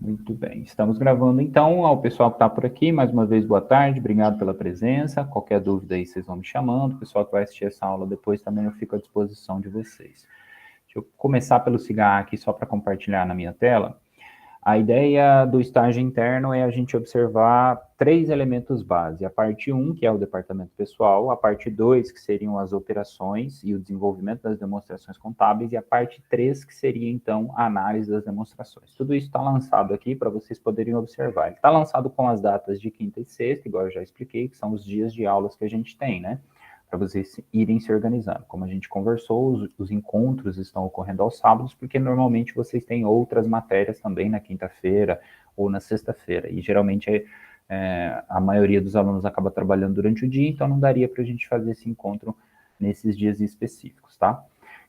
Muito bem, estamos gravando então. Ao pessoal que está por aqui, mais uma vez, boa tarde, obrigado pela presença. Qualquer dúvida aí, vocês vão me chamando. O pessoal que vai assistir essa aula depois também eu fico à disposição de vocês. Deixa eu começar pelo cigarro aqui só para compartilhar na minha tela. A ideia do estágio interno é a gente observar 3 elementos base. A parte 1, que é o departamento pessoal, a parte 2, que seriam as operações e o desenvolvimento das demonstrações contábeis, e a parte 3, que seria, então, a análise das demonstrações. Tudo isso está lançado aqui para vocês poderem observar. Ele está lançado com as datas de quinta e sexta, igual eu já expliquei, que são os dias de aulas que a gente tem, né? Para vocês irem se organizando. Como a gente conversou, os encontros estão ocorrendo aos sábados, porque normalmente vocês têm outras matérias também na quinta-feira ou na sexta-feira, e geralmente a maioria dos alunos acaba trabalhando durante o dia, então não daria para a gente fazer esse encontro nesses dias específicos, tá?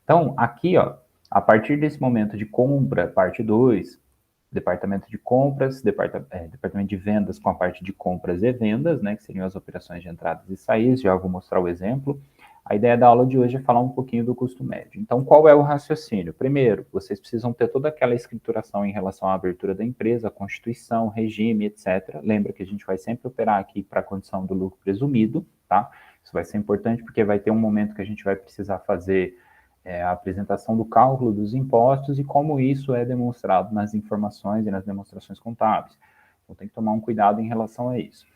Então, aqui, ó, a partir desse momento de compra, parte 2, departamento de compras, departamento de vendas com a parte de compras e vendas, né, que seriam as operações de entradas e saídas, já vou mostrar o exemplo. A ideia da aula de hoje é falar um pouquinho do custo médio. Então, qual é o raciocínio? Primeiro, vocês precisam ter toda aquela escrituração em relação à abertura da empresa, constituição, regime, etc. Lembra que a gente vai sempre operar aqui para a condição do lucro presumido, tá? Isso vai ser importante porque vai ter um momento que a gente vai precisar fazer a apresentação do cálculo dos impostos e como isso é demonstrado nas informações e nas demonstrações contábeis. Então, tem que tomar um cuidado em relação a isso.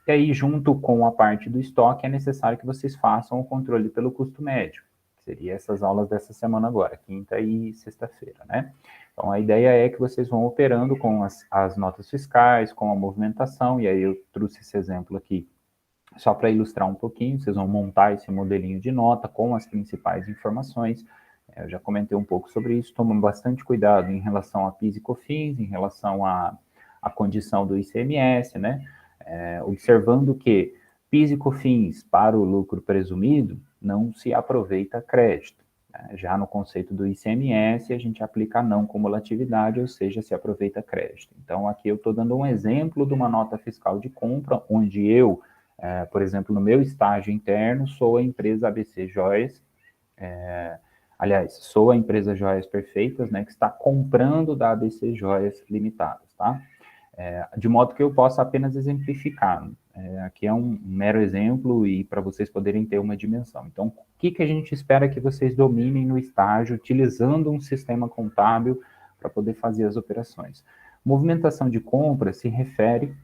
E aí, junto com a parte do estoque, é necessário que vocês façam o controle pelo custo médio, que seria essas aulas dessa semana agora, quinta e sexta-feira, né? Então, a ideia é que vocês vão operando com as notas fiscais, com a movimentação, e aí eu trouxe esse exemplo aqui só para ilustrar um pouquinho. Vocês vão montar esse modelinho de nota com as principais informações. Eu já comentei um pouco sobre isso. Tomam bastante cuidado em relação a PIS e COFINS, em relação à condição do ICMS, né? Observando que PIS e COFINS para o lucro presumido não se aproveita crédito. Já no conceito do ICMS, a gente aplica a não cumulatividade, ou seja, se aproveita crédito. Então, aqui eu estou dando um exemplo de uma nota fiscal de compra, onde eu, por exemplo, no meu estágio interno, sou a empresa ABC Joias, aliás, sou a empresa Joias Perfeitas, né, que está comprando da ABC Joias Limitadas, tá? De modo que eu possa apenas exemplificar. Aqui é um mero exemplo e para vocês poderem ter uma dimensão. Então, o que a gente espera que vocês dominem no estágio, utilizando um sistema contábil para poder fazer as operações? Movimentação de compra se refere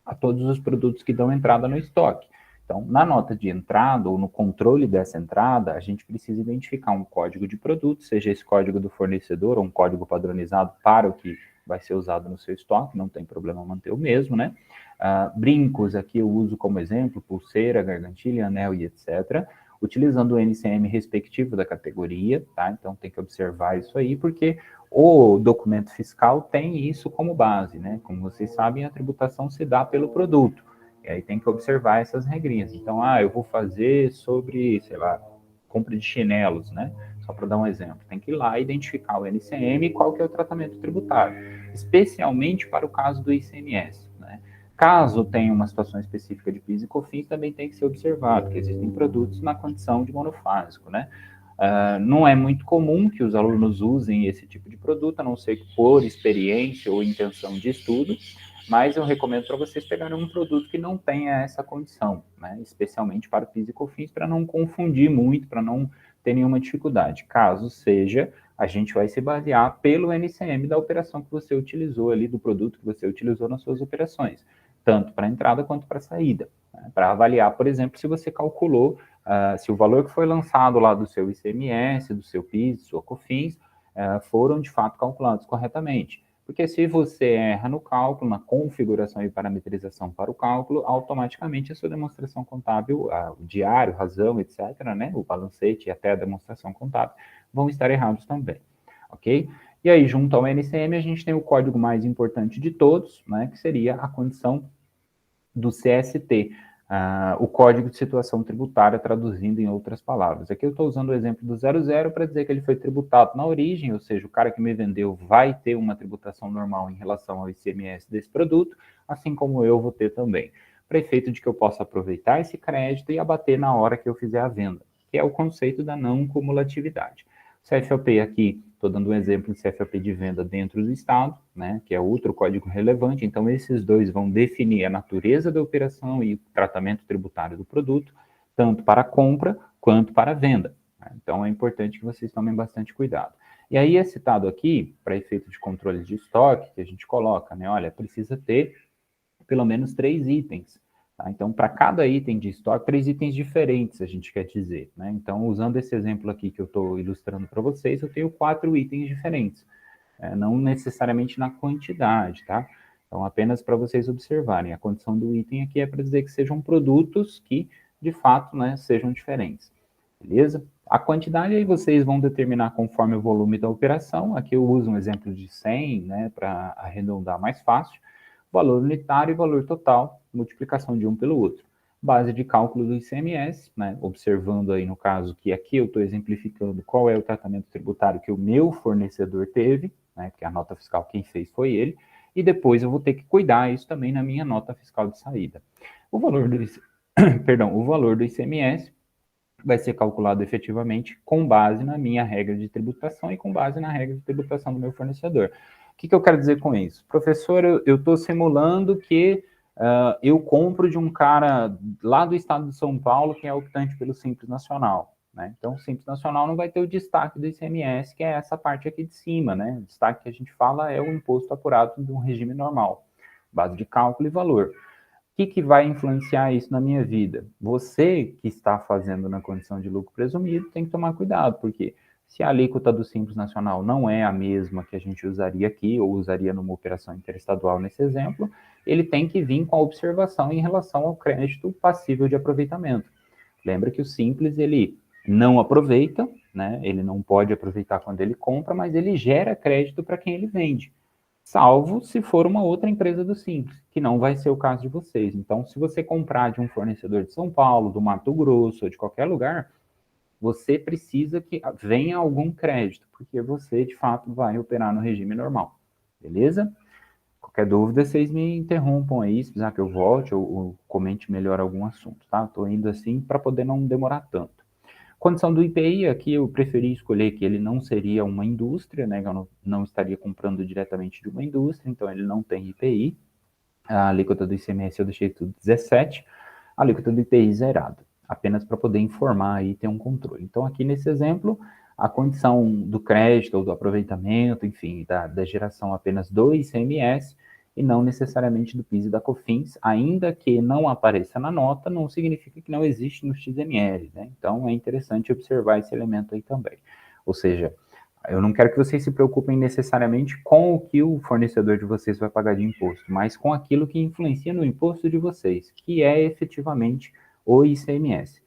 a todos os produtos que dão entrada no estoque. Então, na nota de entrada ou no controle dessa entrada, a gente precisa identificar um código de produto, seja esse código do fornecedor ou um código padronizado para o que vai ser usado no seu estoque, não tem problema manter o mesmo, né? Brincos, aqui eu uso como exemplo, pulseira, gargantilha, anel e etc., utilizando o NCM respectivo da categoria, tá? Então tem que observar isso aí, porque o documento fiscal tem isso como base, né? Como vocês sabem, a tributação se dá pelo produto. E aí tem que observar essas regrinhas. Então, eu vou fazer sobre, sei lá, compra de chinelos, né? Só para dar um exemplo. Tem que ir lá identificar o NCM e qual que é o tratamento tributário, especialmente para o caso do ICMS, né? Caso tenha uma situação específica de PIS e COFINS, também tem que ser observado, que existem produtos na condição de monofásico, né? Não é muito comum que os alunos usem esse tipo de produto, a não ser que por experiência ou intenção de estudo, mas eu recomendo para vocês pegarem um produto que não tenha essa condição, né? Especialmente para PIS e COFINS, para não confundir muito, para não ter nenhuma dificuldade. Caso seja, a gente vai se basear pelo NCM da operação que você utilizou ali, do produto que você utilizou nas suas operações, tanto para entrada quanto para saída, né? Para avaliar, por exemplo, se você calculou se o valor que foi lançado lá do seu ICMS, do seu PIS, do seu COFINS, foram de fato calculados corretamente. Porque se você erra no cálculo, na configuração e parametrização para o cálculo, automaticamente a sua demonstração contábil, o diário, razão, etc., né, o balancete e até a demonstração contábil, vão estar errados também, ok? E aí, junto ao NCM, a gente tem o código mais importante de todos, né, que seria a condição do CST, o Código de Situação Tributária, traduzindo em outras palavras. Aqui eu estou usando o exemplo do 00 para dizer que ele foi tributado na origem, ou seja, o cara que me vendeu vai ter uma tributação normal em relação ao ICMS desse produto, assim como eu vou ter também, para efeito de que eu possa aproveitar esse crédito e abater na hora que eu fizer a venda, que é o conceito da não cumulatividade. O CFOP aqui estou dando um exemplo de CFAP de venda dentro do Estado, né, que é outro código relevante, então esses dois vão definir a natureza da operação e o tratamento tributário do produto, tanto para a compra quanto para a venda. Né? Então é importante que vocês tomem bastante cuidado. E aí é citado aqui, para efeito de controle de estoque, que a gente coloca, né, olha, precisa ter pelo menos 3 itens. Tá? Então, para cada item de estoque, 3 itens diferentes, a gente quer dizer. Né? Então, usando esse exemplo aqui que eu estou ilustrando para vocês, eu tenho 4 itens diferentes. Não necessariamente na quantidade, tá? Então, apenas para vocês observarem. A condição do item aqui é para dizer que sejam produtos que, de fato, né, sejam diferentes. Beleza? A quantidade aí vocês vão determinar conforme o volume da operação. Aqui eu uso um exemplo de 100, né, para arredondar mais fácil. Valor unitário e valor total, multiplicação de um pelo outro. Base de cálculo do ICMS, né, observando aí no caso que aqui eu estou exemplificando qual é o tratamento tributário que o meu fornecedor teve, né, porque a nota fiscal quem fez foi ele, e depois eu vou ter que cuidar isso também na minha nota fiscal de saída. O valor do, o valor do ICMS vai ser calculado efetivamente com base na minha regra de tributação e com base na regra de tributação do meu fornecedor. O que eu quero dizer com isso? Professor, eu estou simulando que eu compro de um cara lá do estado de São Paulo que é optante pelo Simples Nacional. Né? Então, o Simples Nacional não vai ter o destaque do ICMS, que é essa parte aqui de cima. Né? O destaque que a gente fala é o imposto apurado de um regime normal, base de cálculo e valor. O que vai influenciar isso na minha vida? Você que está fazendo na condição de lucro presumido tem que tomar cuidado, porque se a alíquota do Simples Nacional não é a mesma que a gente usaria aqui, ou usaria numa operação interestadual nesse exemplo, ele tem que vir com a observação em relação ao crédito passível de aproveitamento. Lembra que o Simples, ele não aproveita, né? Ele não pode aproveitar quando ele compra, mas ele gera crédito para quem ele vende. Salvo se for uma outra empresa do Simples, que não vai ser o caso de vocês. Então, se você comprar de um fornecedor de São Paulo, do Mato Grosso ou de qualquer lugar, você precisa que venha algum crédito, porque você, de fato, vai operar no regime normal. Beleza? Qualquer dúvida, vocês me interrompam aí, se precisar que eu volte ou comente melhor algum assunto, tá? Estou indo assim para poder não demorar tanto. Condição do IPI, aqui eu preferi escolher que ele não seria uma indústria, né? Eu não estaria comprando diretamente de uma indústria, então ele não tem IPI. A alíquota do ICMS eu deixei tudo 17, a alíquota do IPI zerado, apenas para poder informar e ter um controle. Então, aqui nesse exemplo, a condição do crédito ou do aproveitamento, enfim, da geração apenas do ICMS, e não necessariamente do PIS e da COFINS, ainda que não apareça na nota, não significa que não existe no XML, né? Então, é interessante observar esse elemento aí também. Ou seja, eu não quero que vocês se preocupem necessariamente com o que o fornecedor de vocês vai pagar de imposto, mas com aquilo que influencia no imposto de vocês, que é efetivamente o ICMS.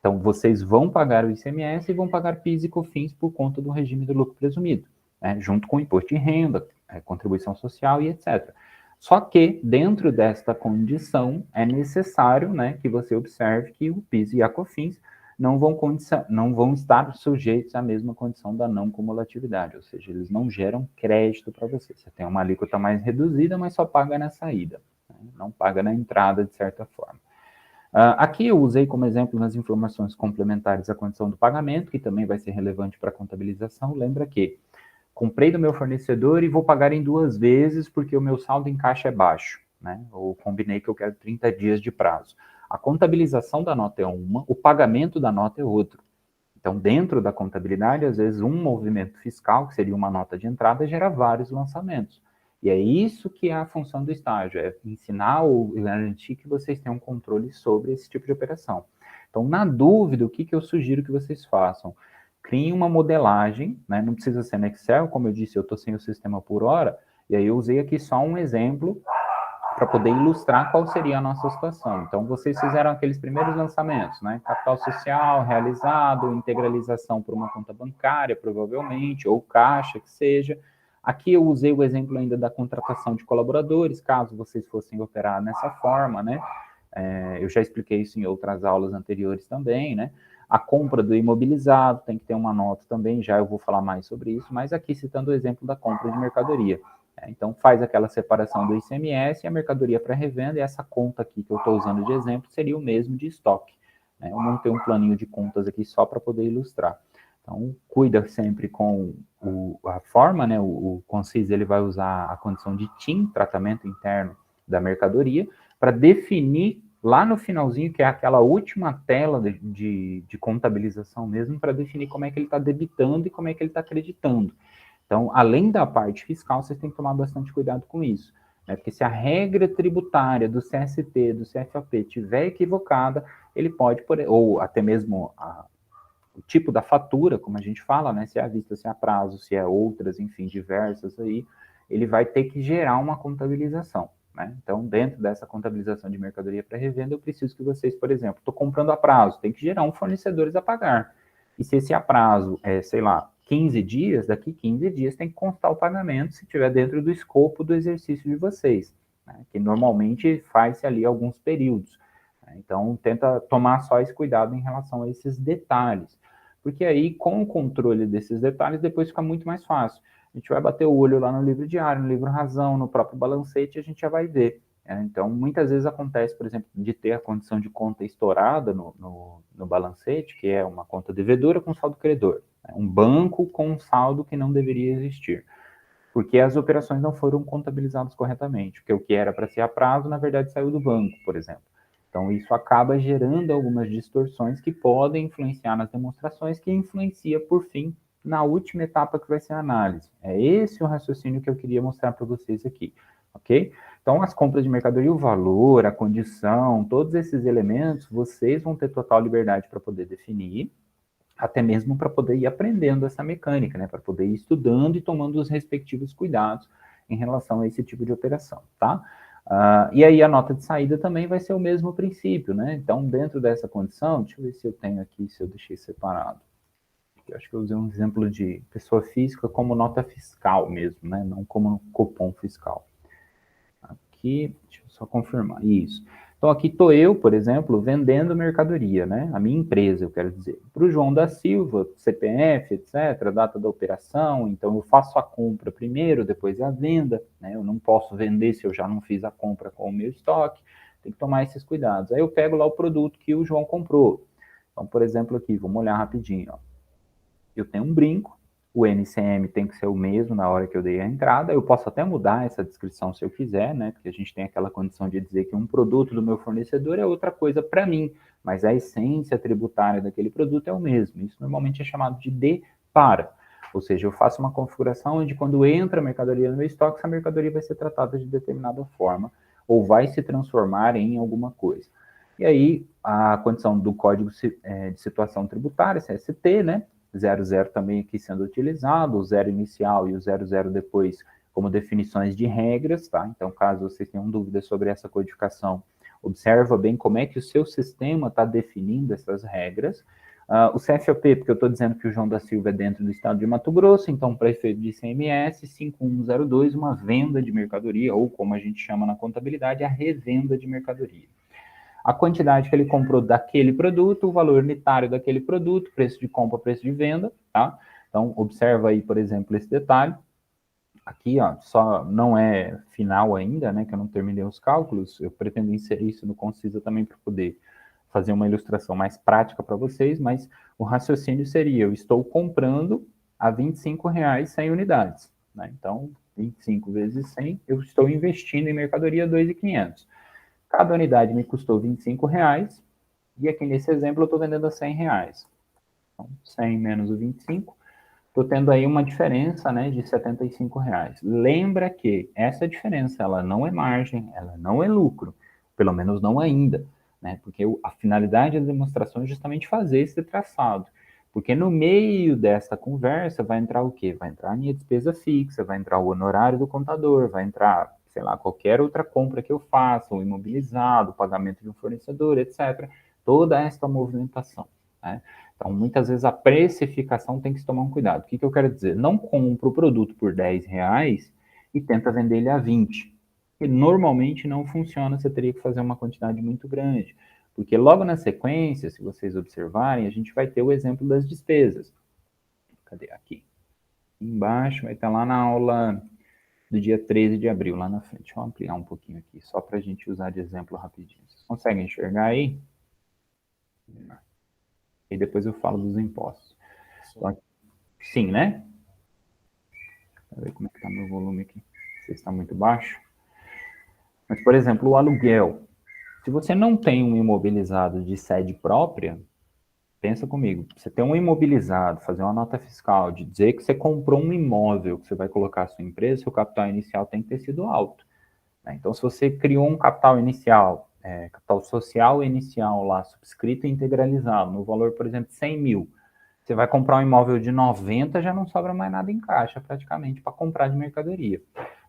Então, vocês vão pagar o ICMS e vão pagar PIS e COFINS por conta do regime do lucro presumido, né? Junto com o imposto de renda, contribuição social e etc. Só que, dentro desta condição, é necessário, né, que você observe que o PIS e a COFINS não vão estar sujeitos à mesma condição da não cumulatividade, ou seja, eles não geram crédito para você. Você tem uma alíquota mais reduzida, mas só paga na saída, né? Não paga na entrada, de certa forma. Aqui eu usei como exemplo nas informações complementares a condição do pagamento, que também vai ser relevante para a contabilização. Lembra que comprei do meu fornecedor e vou pagar em 2 vezes porque o meu saldo em caixa é baixo, né? Ou combinei que eu quero 30 dias de prazo. A contabilização da nota é uma, o pagamento da nota é outro. Então, dentro da contabilidade, às vezes um movimento fiscal, que seria uma nota de entrada, gera vários lançamentos. E é isso que é a função do estágio, é ensinar ou garantir que vocês tenham controle sobre esse tipo de operação. Então, na dúvida, o que eu sugiro que vocês façam? Criem uma modelagem, né? Não precisa ser no Excel, como eu disse, eu estou sem o sistema por hora, e aí eu usei aqui só um exemplo para poder ilustrar qual seria a nossa situação. Então, vocês fizeram aqueles primeiros lançamentos, né? Capital social realizado, integralização por uma conta bancária, provavelmente, ou caixa, que seja. Aqui eu usei o exemplo ainda da contratação de colaboradores, caso vocês fossem operar nessa forma, né? Eu já expliquei isso em outras aulas anteriores também, né? A compra do imobilizado tem que ter uma nota também, já eu vou falar mais sobre isso, mas aqui citando o exemplo da compra de mercadoria. Então, faz aquela separação do ICMS e a mercadoria para revenda, e essa conta aqui que eu estou usando de exemplo seria o mesmo de estoque. Eu montei um planinho de contas aqui só para poder ilustrar. Então, cuida sempre com a forma, né? O Concise ele vai usar a condição de TIM, tratamento interno da mercadoria, para definir lá no finalzinho, que é aquela última tela de contabilização mesmo, para definir como é que ele está debitando e como é que ele está acreditando. Então, além da parte fiscal, vocês têm que tomar bastante cuidado com isso. Né? Porque se a regra tributária do CST, do CFAP, estiver equivocada, ele pode, ou até mesmo o tipo da fatura, como a gente fala, né? Se é à vista, se é a prazo, se é outras, enfim, diversas aí, ele vai ter que gerar uma contabilização. Né? Então, dentro dessa contabilização de mercadoria para revenda, eu preciso que vocês, por exemplo, estou comprando a prazo, tem que gerar um fornecedores a pagar. E se esse a prazo é, sei lá, 15 dias, daqui 15 dias tem que constar o pagamento se estiver dentro do escopo do exercício de vocês, né? Que normalmente faz-se ali alguns períodos. Né? Então, tenta tomar só esse cuidado em relação a esses detalhes. Porque aí, com o controle desses detalhes, depois fica muito mais fácil. A gente vai bater o olho lá no livro diário, no livro razão, no próprio balancete, e a gente já vai ver. Então, muitas vezes acontece, por exemplo, de ter a condição de conta estourada no balancete, que é uma conta devedora com saldo credor. Né? Um banco com um saldo que não deveria existir. Porque as operações não foram contabilizadas corretamente. Porque o que era para ser a prazo, na verdade, saiu do banco, por exemplo. Então, isso acaba gerando algumas distorções que podem influenciar nas demonstrações, que influencia, por fim, na última etapa que vai ser a análise. É esse o raciocínio que eu queria mostrar para vocês aqui, ok? Então, as compras de mercadoria, o valor, a condição, todos esses elementos, vocês vão ter total liberdade para poder definir, até mesmo para poder ir aprendendo essa mecânica, né? Para poder ir estudando e tomando os respectivos cuidados em relação a esse tipo de operação, tá? E aí a nota de saída também vai ser o mesmo princípio, né? Então, dentro dessa condição, deixa eu ver se eu tenho aqui, se eu deixei separado. Eu acho que eu usei um exemplo de pessoa física como nota fiscal mesmo, né? Não como cupom fiscal. Aqui, deixa eu só confirmar, isso. Então, aqui estou eu, por exemplo, vendendo mercadoria, né? A minha empresa, eu quero dizer. Para o João da Silva, CPF, etc., data da operação, então eu faço a compra primeiro, depois a venda, né? Eu não posso vender se eu já não fiz a compra com o meu estoque, tem que tomar esses cuidados. Aí eu pego lá o produto que o João comprou. Então, por exemplo, aqui, vamos olhar rapidinho, ó. Eu tenho um brinco, o NCM tem que ser o mesmo na hora que eu dei a entrada, eu posso até mudar essa descrição se eu quiser, né, porque a gente tem aquela condição de dizer que um produto do meu fornecedor é outra coisa para mim, mas a essência tributária daquele produto é o mesmo. Isso normalmente é chamado de DPARA, ou seja, eu faço uma configuração onde quando entra a mercadoria no meu estoque, essa mercadoria vai ser tratada de determinada forma, ou vai se transformar em alguma coisa. E aí, a condição do Código de Situação Tributária, CST, né, 00 também aqui sendo utilizado, o 0 inicial e o 00 depois como definições de regras, tá? Então, caso vocês tenham dúvidas sobre essa codificação, observa bem como é que o seu sistema está definindo essas regras. O CFOP, porque eu estou dizendo que o João da Silva é dentro do estado de Mato Grosso, então, para efeito de ICMS, 5102, uma venda de mercadoria, ou como a gente chama na contabilidade, a revenda de mercadoria. A quantidade que ele comprou daquele produto, o valor unitário daquele produto, preço de compra, preço de venda, tá? Então, observa aí, por exemplo, esse detalhe. Aqui, ó, só não é final ainda, né, que eu não terminei os cálculos, eu pretendo inserir isso no Concisa também para poder fazer uma ilustração mais prática para vocês, mas o raciocínio seria, eu estou comprando a R$ 25 100 unidades, né? Então, 25 vezes 100, eu estou investindo em mercadoria 2.500. Cada unidade me custou R$ 25, e aqui nesse exemplo eu estou vendendo a R$ 100. Então, 100 menos o 25, estou tendo aí uma diferença, né, de R$ 75. Lembra que essa diferença, ela não é margem, ela não é lucro, pelo menos não ainda, né, porque a finalidade da demonstração é justamente fazer esse traçado. Porque no meio dessa conversa vai entrar o quê? Vai entrar a minha despesa fixa, vai entrar o honorário do contador, vai entrar, sei lá, qualquer outra compra que eu faça, o imobilizado, o pagamento de um fornecedor, etc. Toda esta movimentação, né? Então, muitas vezes a precificação tem que se tomar um cuidado. O que eu quero dizer? Não compra o produto por R$ 10 e tenta vender ele a 20. Porque normalmente não funciona, você teria que fazer uma quantidade muito grande. Porque logo na sequência, se vocês observarem, a gente vai ter o exemplo das despesas. Cadê? Aqui. Embaixo vai estar lá na aula do dia 13 de abril, lá na frente. Deixa eu ampliar um pouquinho aqui, só para a gente usar de exemplo rapidinho. Vocês conseguem enxergar aí? E depois eu falo dos impostos. Sim, né? Deixa eu ver como é que está meu volume aqui. Se está muito baixo. Mas, por exemplo, o aluguel. Se você não tem um imobilizado de sede própria, pensa comigo, você tem um imobilizado, fazer uma nota fiscal, de dizer que você comprou um imóvel que você vai colocar a sua empresa, seu capital inicial tem que ter sido alto. Né? Então, se você criou um capital inicial, capital social inicial lá, subscrito e integralizado, no valor, por exemplo, 100 mil, você vai comprar um imóvel de 90, já não sobra mais nada em caixa, praticamente, para comprar de mercadoria.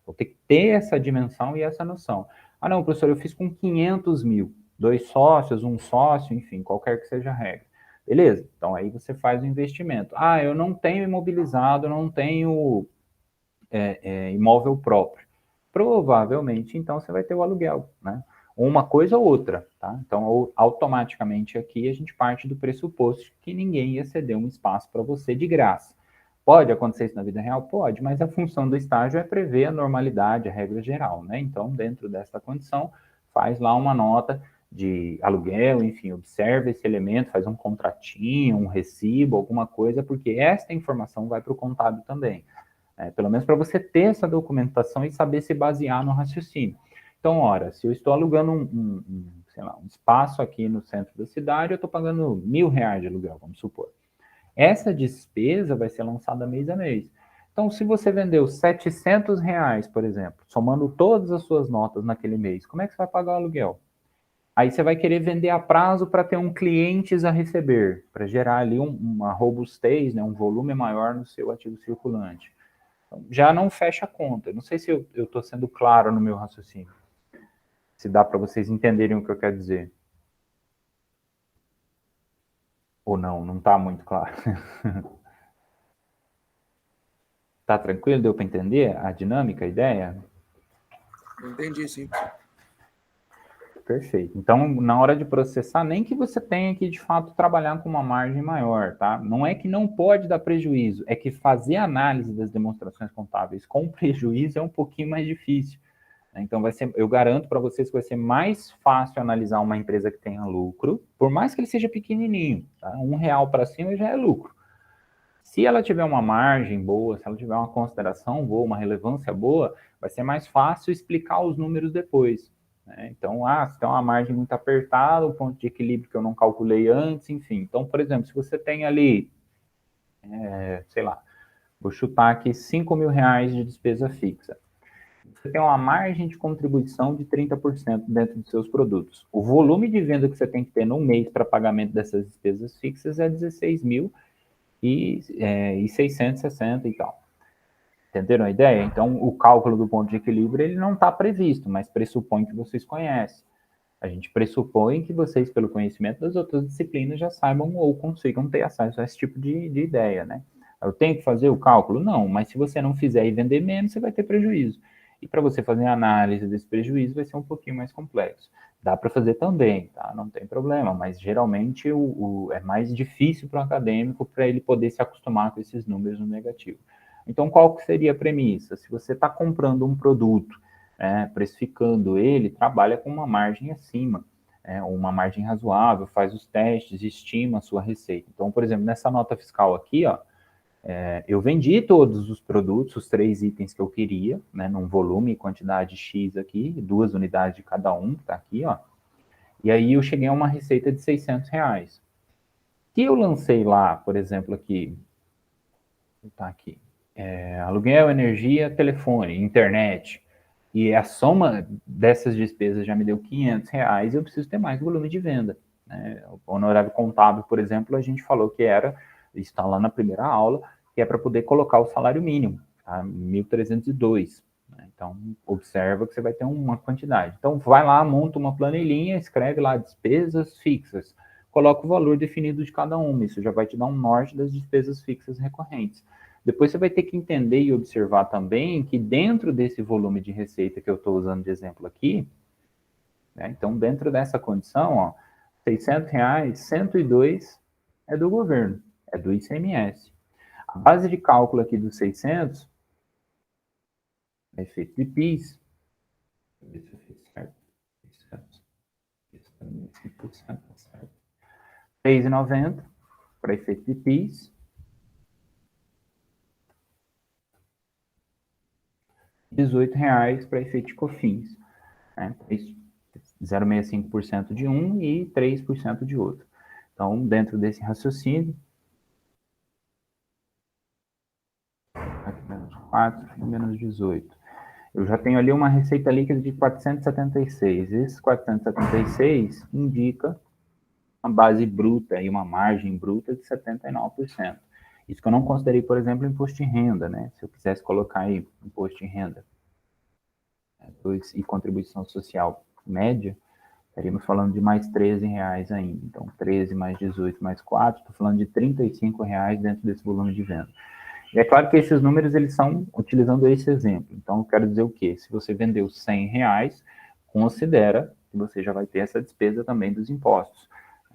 Vou ter que ter essa dimensão e essa noção. Ah, não, professor, eu fiz com 500 mil, 2 sócios, um sócio, enfim, qualquer que seja a regra. Beleza, então aí você faz o investimento. Ah, eu não tenho imobilizado, não tenho imóvel próprio. Provavelmente, então, você vai ter o aluguel, né? Uma coisa ou outra, tá? Então, automaticamente aqui a gente parte do pressuposto que ninguém ia ceder um espaço para você de graça. Pode acontecer isso na vida real? Pode, mas a função do estágio é prever a normalidade, a regra geral, né? Então, dentro dessa condição, faz lá uma nota de aluguel, enfim, observa esse elemento, faz um contratinho, um recibo, alguma coisa, porque esta informação vai para o contábil também. Pelo menos para você ter essa documentação e saber se basear no raciocínio. Então, ora, se eu estou alugando sei lá, um espaço aqui no centro da cidade, eu estou pagando R$ 1.000 de aluguel, vamos supor. Essa despesa vai ser lançada mês a mês. Então, se você vendeu R$ 700, por exemplo, somando todas as suas notas naquele mês, como é que você vai pagar o aluguel? Aí você vai querer vender a prazo para ter um clientes a receber, para gerar ali uma robustez, né, um volume maior no seu ativo circulante. Então, já não fecha a conta. Não sei se eu estou sendo claro no meu raciocínio. Se dá para vocês entenderem o que eu quero dizer. Ou não, não está muito claro. Tá tranquilo? Deu para entender a dinâmica, a ideia? Entendi, sim. Perfeito. Então, na hora de processar, nem que você tenha que, de fato, trabalhar com uma margem maior, tá? Não é que não pode dar prejuízo, é que fazer análise das demonstrações contábeis com prejuízo é um pouquinho mais difícil. Então, eu garanto para vocês que vai ser mais fácil analisar uma empresa que tenha lucro, por mais que ele seja pequenininho, tá? R$ 1 para cima já é lucro. Se ela tiver uma margem boa, se ela tiver uma consideração boa, uma relevância boa, vai ser mais fácil explicar os números depois. Né? Então, se tem uma margem muito apertada, o ponto de equilíbrio que eu não calculei antes, enfim. Então, por exemplo, se você tem ali, sei lá, vou chutar aqui R$ 5.000 de despesa fixa. Você tem uma margem de contribuição de 30% dentro dos seus produtos. O volume de venda que você tem que ter no mês para pagamento dessas despesas fixas é 16.660 e tal. Entenderam a ideia? Então, o cálculo do ponto de equilíbrio ele não está previsto, mas pressupõe que vocês conhecem. A gente pressupõe que vocês, pelo conhecimento das outras disciplinas, já saibam ou consigam ter acesso a esse tipo de ideia, né? Eu tenho que fazer o cálculo? Não, mas se você não fizer e vender menos, você vai ter prejuízo. E para você fazer a análise desse prejuízo vai ser um pouquinho mais complexo. Dá para fazer também, tá? Não tem problema, mas geralmente é mais difícil para o acadêmico para ele poder se acostumar com esses números no negativo. Então, qual que seria a premissa? Se você está comprando um produto, precificando ele, trabalha com uma margem acima, uma margem razoável, faz os testes, estima a sua receita. Então, por exemplo, nessa nota fiscal aqui, ó, eu vendi todos os produtos, os 3 itens que eu queria, né, num volume e quantidade X aqui, 2 unidades de cada um, tá aqui, ó. E aí eu cheguei a uma receita de R$ 600. Se eu lancei lá, por exemplo, aqui, tá aqui, aluguel, energia, telefone, internet, e a soma dessas despesas já me deu R$ 500, eu preciso ter mais volume de venda. Né? O honorário contábil, por exemplo, a gente falou que está lá na primeira aula, que é para poder colocar o salário mínimo, tá? 1.302. Né? Então, observa que você vai ter uma quantidade. Então, vai lá, monta uma planilhinha, escreve lá despesas fixas, coloca o valor definido de cada uma, isso já vai te dar um norte das despesas fixas recorrentes. Depois você vai ter que entender e observar também que dentro desse volume de receita que eu estou usando de exemplo aqui, né, então dentro dessa condição, ó, R$ 600, 102 é do governo, é do ICMS. A base de cálculo aqui dos 600 é efeito de PIS. Deixa eu ver se eu fiz certo. 6,90 para efeito de PIS. R$ 18 para efeito de COFINS, né? 0,65% de um e 3% de outro. Então, dentro desse raciocínio, aqui menos 4, menos 18. Eu já tenho ali uma receita líquida de 476. Esses 476 indica uma base bruta e uma margem bruta de 79%. Isso que eu não considerei, por exemplo, imposto de renda, né? Se eu quisesse colocar aí imposto de renda e contribuição social média, estaríamos falando de mais R$ 13 ainda. Então, 13 mais 18 mais 4, estou falando de R$ 35 dentro desse volume de venda. E é claro que esses números, eles são utilizando esse exemplo. Então, eu quero dizer o quê? Se você vendeu R$ 100, considera que você já vai ter essa despesa também dos impostos.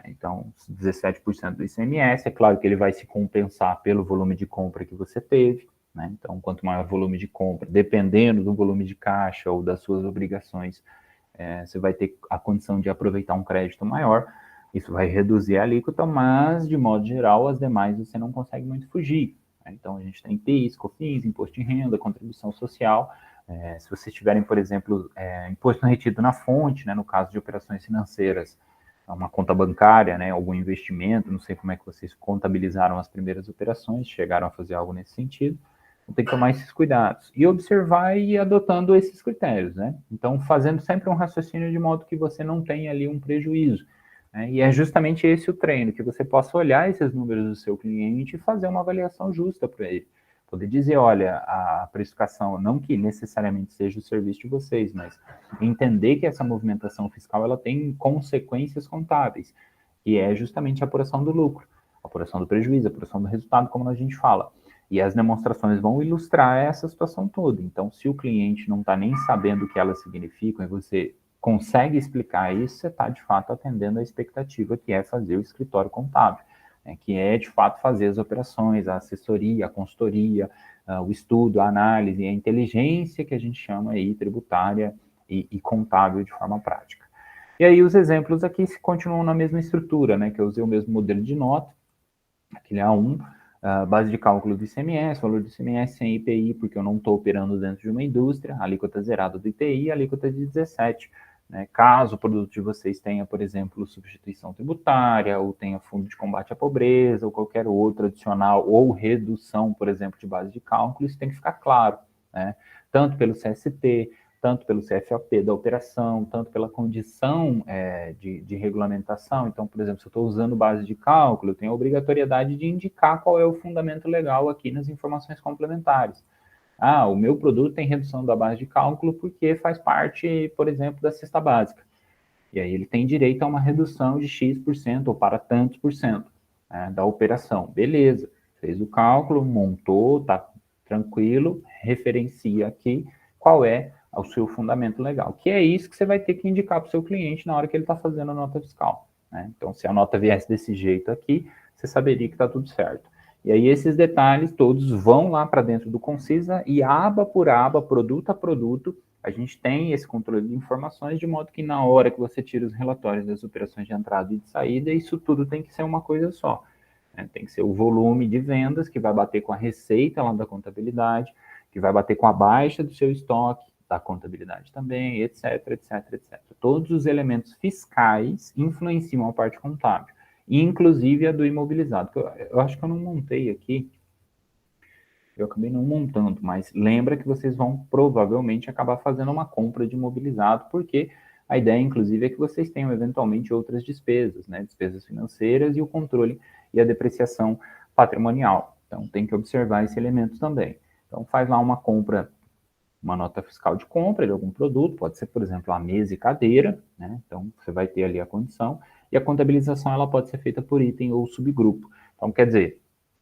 Então, 17% do ICMS, é claro que ele vai se compensar pelo volume de compra que você teve, né? Então, quanto maior o volume de compra, dependendo do volume de caixa ou das suas obrigações, você vai ter a condição de aproveitar um crédito maior, isso vai reduzir a alíquota, mas, de modo geral, as demais você não consegue muito fugir. Então, a gente tem PIS, COFINS, imposto de renda, contribuição social. Se vocês tiverem, por exemplo, imposto retido na fonte, né, no caso de operações financeiras, uma conta bancária, né, algum investimento, não sei como é que vocês contabilizaram as primeiras operações, chegaram a fazer algo nesse sentido, então tem que tomar esses cuidados e observar e ir adotando esses critérios, né? Então, fazendo sempre um raciocínio de modo que você não tenha ali um prejuízo, né? E é justamente esse o treino, que você possa olhar esses números do seu cliente e fazer uma avaliação justa para ele. Poder dizer, olha, a precificação, não que necessariamente seja o serviço de vocês, mas entender que essa movimentação fiscal ela tem consequências contábeis, que é justamente a apuração do lucro, a apuração do prejuízo, a apuração do resultado, como a gente fala. E as demonstrações vão ilustrar essa situação toda. Então, se o cliente não está nem sabendo o que elas significam e você consegue explicar isso, você está, de fato, atendendo a expectativa que é fazer o escritório contábil, né, que é, de fato, fazer as operações, a assessoria, a consultoria, o estudo, a análise, a inteligência que a gente chama aí tributária e contábil de forma prática. E aí os exemplos aqui se continuam na mesma estrutura, né, que eu usei o mesmo modelo de nota, aquele A1, base de cálculo do ICMS, valor do ICMS sem IPI, porque eu não estou operando dentro de uma indústria, alíquota zerada do ITI, alíquota de 17%. Né? Caso o produto de vocês tenha, por exemplo, substituição tributária, ou tenha fundo de combate à pobreza, ou qualquer outro adicional, ou redução, por exemplo, de base de cálculo, isso tem que ficar claro, né? Tanto pelo CST, tanto pelo CFOP da operação, tanto pela condição de regulamentação. Então, por exemplo, se eu estou usando base de cálculo, eu tenho a obrigatoriedade de indicar qual é o fundamento legal aqui nas informações complementares. Ah, o meu produto tem redução da base de cálculo porque faz parte, por exemplo, da cesta básica. E aí ele tem direito a uma redução de X% ou para tantos por cento, né, da operação. Beleza, fez o cálculo, montou, tá tranquilo, referencia aqui qual é o seu fundamento legal, que é isso que você vai ter que indicar para o seu cliente na hora que ele está fazendo a nota fiscal, né? Então, se a nota viesse desse jeito aqui, você saberia que está tudo certo. E aí esses detalhes todos vão lá para dentro do Concisa e aba por aba, produto a produto, a gente tem esse controle de informações de modo que na hora que você tira os relatórios das operações de entrada e de saída, isso tudo tem que ser uma coisa só. Né? Tem que ser o volume de vendas que vai bater com a receita lá da contabilidade, que vai bater com a baixa do seu estoque, da contabilidade também, etc, etc, etc. Todos os elementos fiscais influenciam a parte contábil, inclusive a do imobilizado. Eu acho que eu não montei aqui, eu acabei não montando, mas lembra que vocês vão provavelmente acabar fazendo uma compra de imobilizado, porque a ideia, inclusive, é que vocês tenham eventualmente outras despesas, né? Despesas financeiras e o controle e a depreciação patrimonial. Então, tem que observar esse elemento também. Então, faz lá uma compra, uma nota fiscal de compra de algum produto, pode ser, por exemplo, a mesa e cadeira, né? Então, você vai ter ali a condição, e a contabilização ela pode ser feita por item ou subgrupo. Então, quer dizer,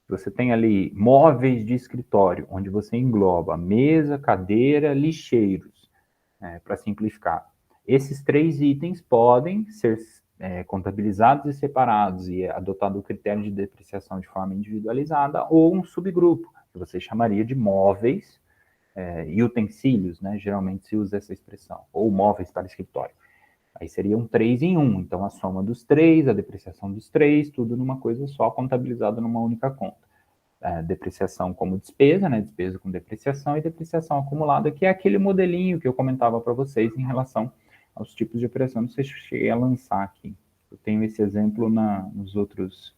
você tem ali móveis de escritório, onde você engloba mesa, cadeira, lixeiros, para simplificar. Esses 3 itens podem ser contabilizados e separados e adotado o critério de depreciação de forma individualizada ou um subgrupo, que você chamaria de móveis e utensílios, né? Geralmente se usa essa expressão, ou móveis para escritório. Aí seriam 3 em 1, então a soma dos 3, a depreciação dos 3, tudo numa coisa só, contabilizado numa única conta. depreciação como despesa, né, despesa com depreciação e depreciação acumulada, que é aquele modelinho que eu comentava para vocês em relação aos tipos de operação. Não sei se eu cheguei a lançar aqui. Eu tenho esse exemplo nos outros...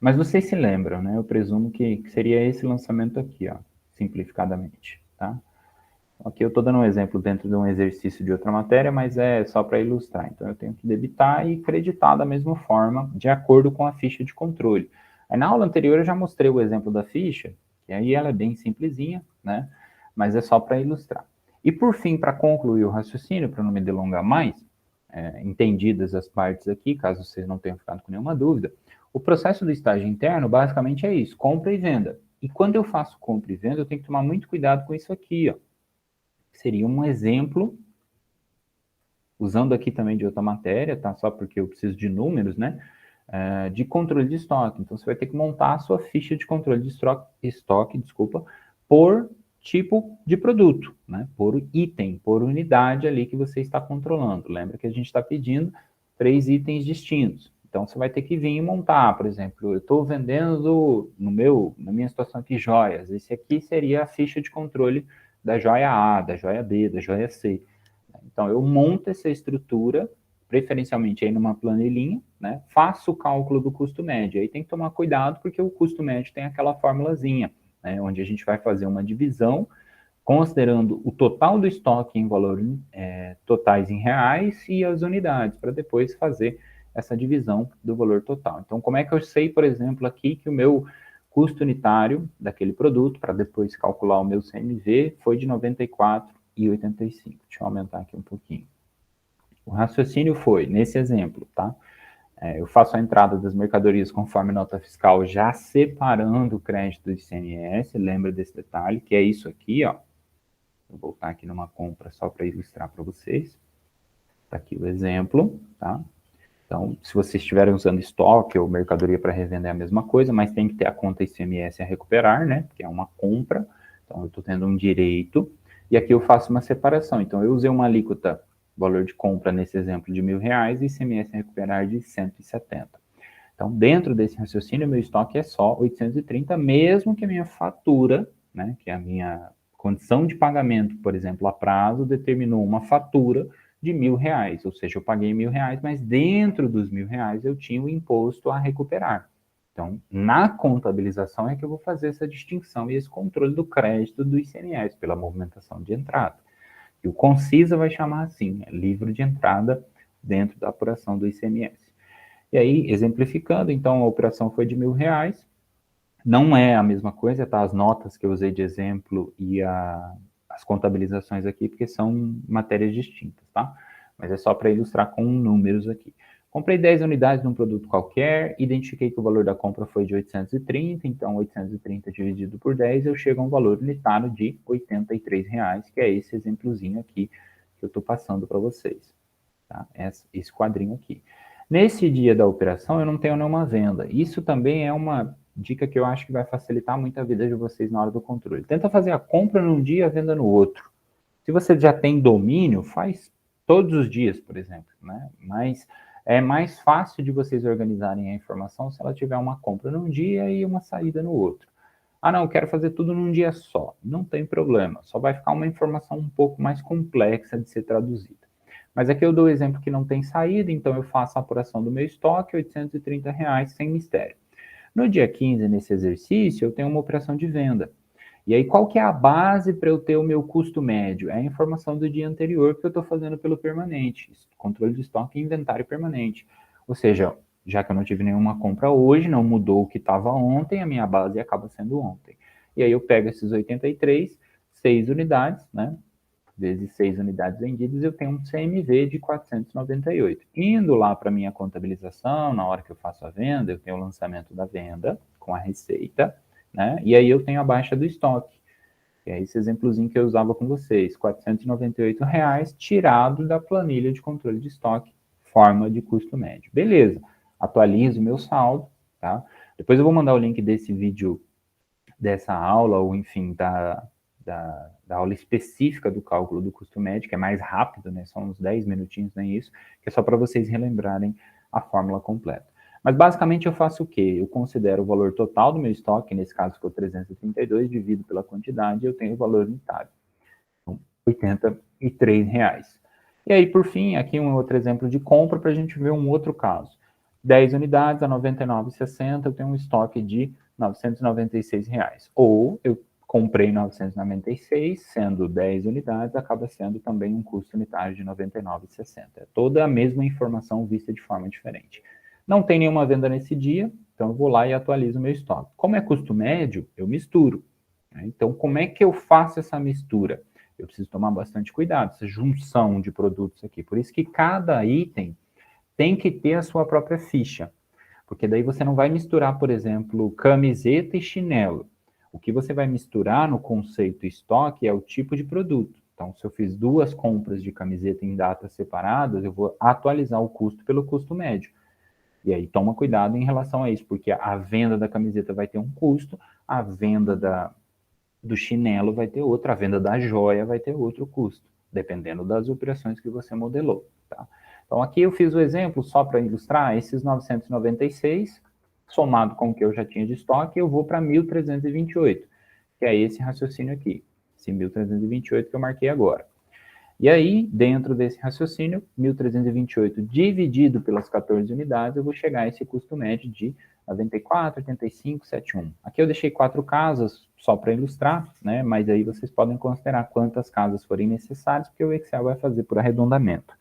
Mas vocês se lembram, né? Eu presumo que seria esse lançamento aqui, ó, simplificadamente, tá? Aqui eu estou dando um exemplo dentro de um exercício de outra matéria, mas é só para ilustrar. Então, eu tenho que debitar e creditar da mesma forma, de acordo com a ficha de controle. Aí, na aula anterior, eu já mostrei o exemplo da ficha, que aí ela é bem simplesinha, né? Mas é só para ilustrar. E, por fim, para concluir o raciocínio, para não me delongar mais, entendidas as partes aqui, caso vocês não tenham ficado com nenhuma dúvida, o processo do estágio interno, basicamente, é isso, compra e venda. E quando eu faço compra e venda, eu tenho que tomar muito cuidado com isso aqui, ó. Seria um exemplo, usando aqui também de outra matéria, tá? Só porque eu preciso de números, né? De controle de estoque. Então, você vai ter que montar a sua ficha de controle de estoque, por tipo de produto, né? Por item, por unidade ali que você está controlando. Lembra que a gente está pedindo 3 itens distintos. Então, você vai ter que vir e montar, por exemplo, eu estou vendendo, na minha situação aqui, joias. Esse aqui seria a ficha de controle da joia A, da joia B, da joia C. Então, eu monto essa estrutura, preferencialmente aí numa planilhinha, né? Faço o cálculo do custo médio. Aí tem que tomar cuidado, porque o custo médio tem aquela formulazinha, né? Onde a gente vai fazer uma divisão, considerando o total do estoque em valores totais em reais e as unidades, para depois fazer essa divisão do valor total. Então, como é que eu sei, por exemplo, aqui que o meu custo unitário daquele produto, para depois calcular o meu CMV, foi de R$ 94,85. Deixa eu aumentar aqui um pouquinho. O raciocínio foi, nesse exemplo, tá? Eu faço a entrada das mercadorias conforme nota fiscal, já separando o crédito do ICMS, lembra desse detalhe, que é isso aqui, ó. Vou voltar aqui numa compra só para ilustrar para vocês. Está aqui o exemplo, tá? Então, se vocês estiverem usando estoque ou mercadoria para revender é a mesma coisa, mas tem que ter a conta ICMS a recuperar, né? Que é uma compra. Então, eu estou tendo um direito. E aqui eu faço uma separação. Então, eu usei uma alíquota, valor de compra nesse exemplo de R$ 1.000 e ICMS a recuperar de 170. Então, dentro desse raciocínio, meu estoque é só 830, mesmo que a minha fatura, né? Que é a minha condição de pagamento, por exemplo, a prazo, determinou uma fatura de R$ 1.000, ou seja, eu paguei R$ 1.000, mas dentro dos R$ 1.000 eu tinha o imposto a recuperar. Então, na contabilização é que eu vou fazer essa distinção e esse controle do crédito do ICMS pela movimentação de entrada. E o Concisa vai chamar assim, livro de entrada dentro da apuração do ICMS. E aí, exemplificando, então a operação foi de R$ 1.000, não é a mesma coisa, tá? As notas que eu usei de exemplo e as contabilizações aqui, porque são matérias distintas, tá? Mas é só para ilustrar com números aqui. Comprei 10 unidades de um produto qualquer, identifiquei que o valor da compra foi de 830, então 830 dividido por 10, eu chego a um valor unitário de R$ 83, que é esse exemplozinho aqui que eu estou passando para vocês, tá? Esse quadrinho aqui. Nesse dia da operação, eu não tenho nenhuma venda. Isso também é uma dica que eu acho que vai facilitar muito a vida de vocês na hora do controle. Tenta fazer a compra num dia, a venda no outro. Se você já tem domínio, faz todos os dias, por exemplo, né? Mas é mais fácil de vocês organizarem a informação se ela tiver uma compra num dia e uma saída no outro. Ah, não, eu quero fazer tudo num dia só. Não tem problema, só vai ficar uma informação um pouco mais complexa de ser traduzida. Mas aqui eu dou o exemplo que não tem saída, então eu faço a apuração do meu estoque, R$ 830, sem mistério. No dia 15, nesse exercício, eu tenho uma operação de venda. E aí, qual que é a base para eu ter o meu custo médio? É a informação do dia anterior que eu estou fazendo pelo permanente. Controle de estoque e inventário permanente. Ou seja, já que eu não tive nenhuma compra hoje, não mudou o que estava ontem, a minha base acaba sendo ontem. E aí eu pego esses 83, 6 unidades, né? Vezes 6 unidades vendidas, eu tenho um CMV de 498. Indo lá para a minha contabilização, na hora que eu faço a venda, eu tenho o lançamento da venda com a receita, né? E aí eu tenho a baixa do estoque, que é esse exemplozinho que eu usava com vocês, R$ 498 tirado da planilha de controle de estoque, forma de custo médio. Beleza, atualizo o meu saldo, tá? Depois eu vou mandar o link desse vídeo, dessa aula, ou enfim, da aula específica do cálculo do custo médio, que é mais rápido, né? São uns 10 minutinhos, nem isso, que é só para vocês relembrarem a fórmula completa. Mas basicamente eu faço o quê? Eu considero o valor total do meu estoque, nesse caso ficou 332, divido pela quantidade, eu tenho o valor unitário. Então, R$83. E aí, por fim, aqui um outro exemplo de compra para a gente ver um outro caso. 10 unidades a R$ 99,60, eu tenho um estoque de R$ 996. Ou eu comprei 996, sendo 10 unidades, acaba sendo também um custo unitário de R$ 99,60. É toda a mesma informação vista de forma diferente. Não tem nenhuma venda nesse dia, então eu vou lá e atualizo o meu estoque. Como é custo médio, eu misturo. Então, como é que eu faço essa mistura? Eu preciso tomar bastante cuidado, essa junção de produtos aqui. Por isso que cada item tem que ter a sua própria ficha. Porque daí você não vai misturar, por exemplo, camiseta e chinelo. O que você vai misturar no conceito estoque é o tipo de produto. Então, se eu fiz 2 compras de camiseta em datas separadas, eu vou atualizar o custo pelo custo médio. E aí toma cuidado em relação a isso, porque a venda da camiseta vai ter um custo, a venda do chinelo vai ter outro, a venda da joia vai ter outro custo, dependendo das operações que você modelou. Tá? Então aqui eu fiz o exemplo só para ilustrar esses 996, somado com o que eu já tinha de estoque, eu vou para 1.328, que é esse raciocínio aqui, esse 1.328 que eu marquei agora. E aí, dentro desse raciocínio, 1.328 dividido pelas 14 unidades, eu vou chegar a esse custo médio de 94, 85, 71. Aqui eu deixei 4 casas só para ilustrar, né? Mas aí vocês podem considerar quantas casas forem necessárias, porque o Excel vai fazer por arredondamento.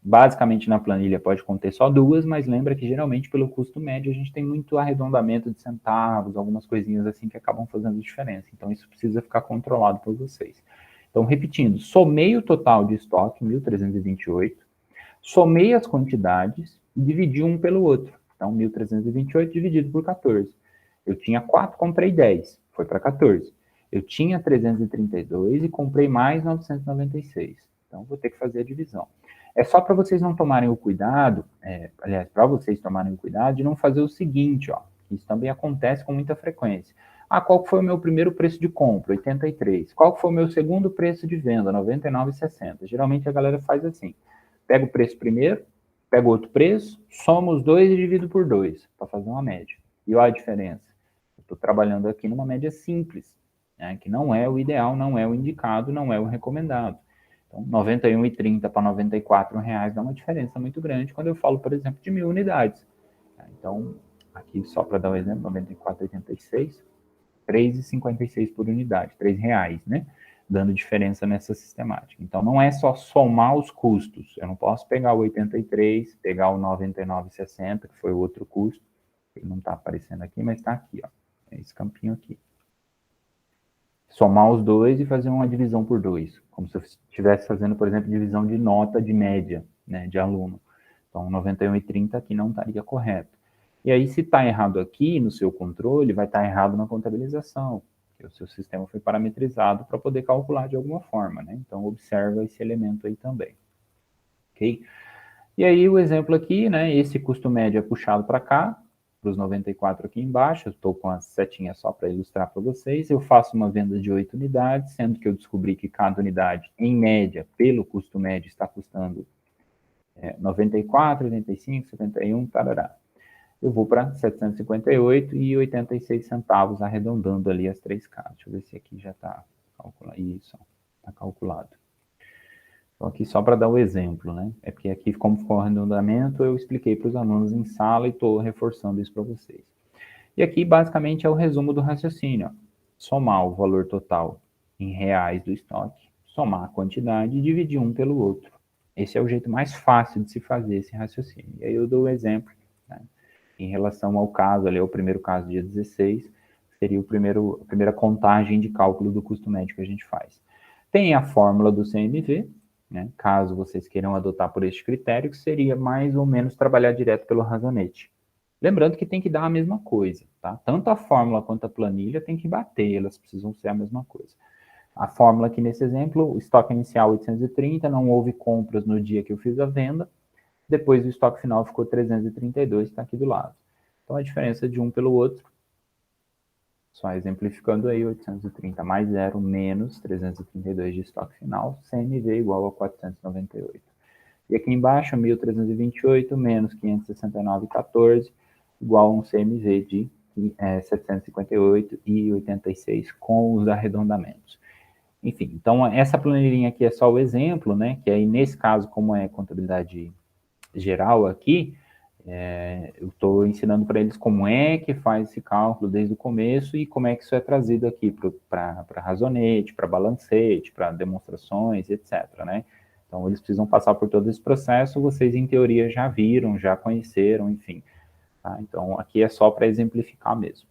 Basicamente na planilha pode conter só 2, mas lembra que geralmente pelo custo médio a gente tem muito arredondamento de centavos, algumas coisinhas assim que acabam fazendo diferença. Então isso precisa ficar controlado por vocês. Então, repetindo, somei o total de estoque, 1.328, somei as quantidades e dividi um pelo outro. Então, 1.328 dividido por 14. Eu tinha 4, comprei 10, foi para 14. Eu tinha 332 e comprei mais 996. Então, vou ter que fazer a divisão. É só para vocês não tomarem o cuidado, aliás, para vocês tomarem o cuidado de não fazer o seguinte, ó. Isso também acontece com muita frequência. Ah, qual foi o meu primeiro preço de compra? 83. Qual foi o meu segundo preço de venda? 99,60. Geralmente a galera faz assim. Pega o preço primeiro, pega outro preço, soma os dois e divido por 2, para fazer uma média. E olha a diferença. Eu estou trabalhando aqui numa média simples, né, que não é o ideal, não é o indicado, não é o recomendado. Então, 91,30 para 94 reais dá uma diferença muito grande quando eu falo, por exemplo, de 1.000 unidades. Então, aqui só para dar um exemplo, 94,86, 3,56 por unidade, R$3, né? Dando diferença nessa sistemática. Então, não é só somar os custos. Eu não posso pegar o 83, pegar o 99,60, que foi o outro custo, que não está aparecendo aqui, mas está aqui, ó. É esse campinho aqui. Somar os dois e fazer uma divisão por 2, como se eu estivesse fazendo, por exemplo, divisão de nota de média, né, de aluno. Então, 91,30 aqui não estaria correto. E aí, se está errado aqui no seu controle, vai estar errado na contabilização, porque o seu sistema foi parametrizado para poder calcular de alguma forma, né? Então, observa esse elemento aí também. Ok? E aí, o exemplo aqui, né? Esse custo médio é puxado para cá, para os 94 aqui embaixo, eu estou com as setinhas só para ilustrar para vocês. Eu faço uma venda de 8 unidades, sendo que eu descobri que cada unidade, em média, pelo custo médio, está custando 94, 85, 71, tarará. Eu vou para 758,86 centavos, arredondando ali as 3 casas. Deixa eu ver se aqui já está calculado. Isso, está calculado. Então, aqui só para dar o exemplo, né? É porque aqui, como ficou arredondamento, eu expliquei para os alunos em sala e estou reforçando isso para vocês. E aqui, basicamente, é o resumo do raciocínio. Ó. Somar o valor total em reais do estoque, somar a quantidade e dividir um pelo outro. Esse é o jeito mais fácil de se fazer esse raciocínio. E aí eu dou o exemplo, né? Em relação ao caso, ali, o primeiro caso, dia 16, seria a primeira contagem de cálculo do custo médio que a gente faz. Tem a fórmula do CMV, né, caso vocês queiram adotar por este critério, que seria mais ou menos trabalhar direto pelo razonete. Lembrando que tem que dar a mesma coisa, tá? Tanto a fórmula quanto a planilha tem que bater, elas precisam ser a mesma coisa. A fórmula aqui nesse exemplo, o estoque inicial 830, não houve compras no dia que eu fiz a venda, depois o estoque final ficou 332, está aqui do lado. Então a diferença de um pelo outro, só exemplificando aí, 830 mais 0 menos 332 de estoque final, CMV igual a 498. E aqui embaixo, 1.328 menos 569,14, igual a um CMV de 758,86 com os arredondamentos. Enfim, então essa planilhinha aqui é só o exemplo, né? Que aí nesse caso, como é contabilidade geral aqui, eu estou ensinando para eles como é que faz esse cálculo desde o começo e como é que isso é trazido aqui para razonete, para balancete, para demonstrações, etc. Né? Então, eles precisam passar por todo esse processo, vocês, em teoria, já viram, já conheceram, enfim. Tá? Então, aqui é só para exemplificar mesmo.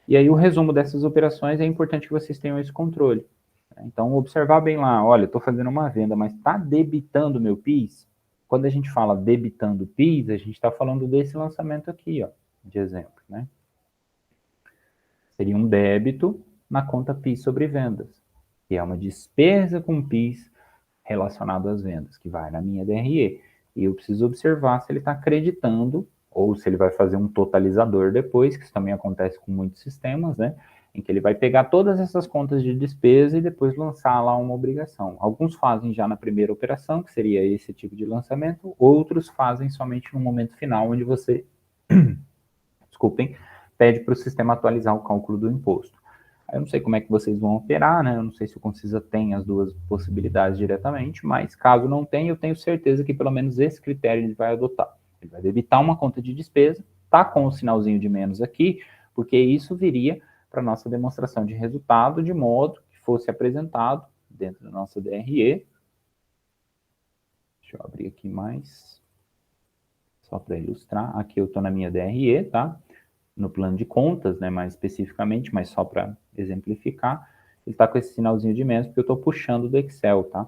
E aí, o resumo dessas operações é importante que vocês tenham esse controle. Então, observar bem lá, olha, estou fazendo uma venda, mas está debitando meu PIS? Quando a gente fala debitando PIS, a gente está falando desse lançamento aqui, ó, de exemplo, né? Seria um débito na conta PIS sobre vendas, que é uma despesa com PIS relacionado às vendas, que vai na minha DRE. E eu preciso observar se ele está acreditando, ou se ele vai fazer um totalizador depois, que isso também acontece com muitos sistemas, né? Em que ele vai pegar todas essas contas de despesa e depois lançar lá uma obrigação. Alguns fazem já na primeira operação, que seria esse tipo de lançamento, outros fazem somente no momento final, onde você, desculpem, pede para o sistema atualizar o cálculo do imposto. Eu não sei como é que vocês vão operar, né? Eu não sei se o Concisa tem as duas possibilidades diretamente, mas caso não tenha, eu tenho certeza que pelo menos esse critério ele vai adotar. Ele vai debitar uma conta de despesa, tá com o sinalzinho de menos aqui, porque isso viria para a nossa demonstração de resultado, de modo que fosse apresentado dentro da nossa DRE. Deixa eu abrir aqui mais, só para ilustrar. Aqui eu estou na minha DRE, tá? No plano de contas, né, mais especificamente, mas só para exemplificar, ele está com esse sinalzinho de menos, porque eu estou puxando do Excel, tá?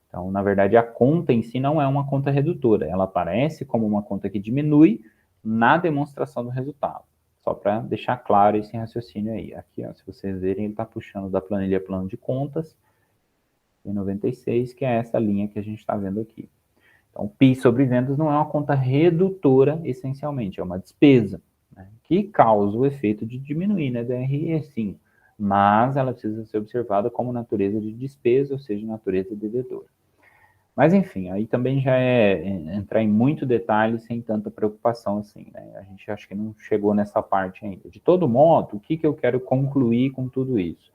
Então, na verdade, a conta em si não é uma conta redutora, ela aparece como uma conta que diminui na demonstração do resultado. Só para deixar claro esse raciocínio aí. Aqui, ó, se vocês verem, ele está puxando da planilha plano de contas, em 96, que é essa linha que a gente está vendo aqui. Então, PIS sobre vendas não é uma conta redutora, essencialmente, é uma despesa, né, que causa o efeito de diminuir, né, DRE, sim, mas ela precisa ser observada como natureza de despesa, ou seja, natureza devedora. Mas, enfim, aí também já é entrar em muito detalhe sem tanta preocupação assim, né? A gente acho que não chegou nessa parte ainda. De todo modo, o que eu quero concluir com tudo isso?